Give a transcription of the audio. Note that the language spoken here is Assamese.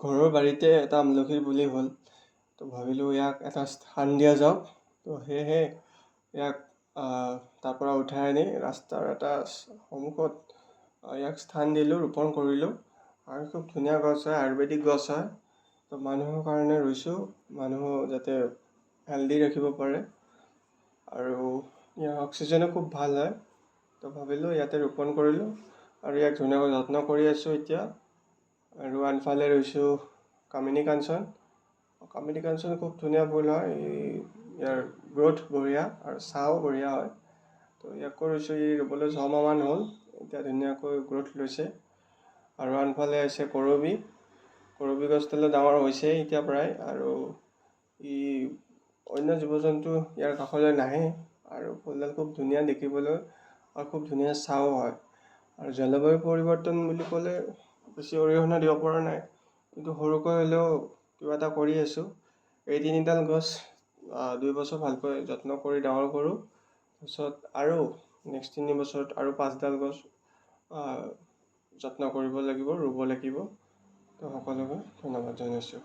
ঘৰৰ বাৰীতে এটা আমলখিৰ পুলি হ'ল। তো ভাবিলোঁ ইয়াক এটা স্থান দিয়া যাওক। তো সেয়েহে ইয়াক তাৰ পৰা উঠাই আনি ৰাস্তাৰ এটা সন্মুখত ইয়াক স্থান দিলোঁ, ৰোপণ কৰিলোঁ। আৰু খুব ধুনীয়া গছ হয়, আয়ুৰ্বেদিক গছ হয়। তো মানুহৰ কাৰণে ৰুইছোঁ, মানুহ যাতে হেল্ডি ৰাখিব পাৰে আৰু ইয়াৰ অক্সিজেনো খুব ভাল হয়। তো ভাবিলোঁ ইয়াতে ৰোপণ কৰিলোঁ আৰু ইয়াক ধুনীয়াকৈ যত্ন কৰি আছোঁ এতিয়া। আৰু আনফালে ৰুইছোঁ কামিনী কাঞ্চন। কামিনী কাঞ্চন খুব ধুনীয়া ফুল হয়, ইয়াৰ গ্ৰ'থ বঢ়িয়া আৰু ছাঁও বঢ়িয়া হয়। তো ইয়াকো ৰুইছোঁ, ৰুবলৈ 6 মাহমান হ'ল, এতিয়া ধুনীয়াকৈ গ্ৰ'থ লৈছে। আৰু আনফালে আছে কৰবী। কৰবী গছডালো ডাঙৰ হৈছে এতিয়া প্ৰায়, আৰু অন্য জীৱ জন্তু ইয়াৰ কাষলৈ নাহে। আৰু ফুলডাল খুব ধুনীয়া দেখিবলৈ আৰু খুব ধুনীয়া ছাঁও হয়। আৰু জলবায়ু পৰিৱৰ্তন বুলি ক'লে বেছি অৰিহণা দিব পৰা নাই, কিন্তু সৰুকৈ হ'লেও কিবা এটা কৰি আছোঁ। এই 3ডাল গছ 2 বছৰ ভালকৈ যত্ন কৰি ডাঙৰ কৰোঁ, তাৰপিছত আৰু নেক্সট 3 বছৰত আৰু 5ডাল গছ যত্ন কৰিব লাগিব, ৰুব লাগিব। তো সকলোকে ধন্যবাদ জনাইছোঁ।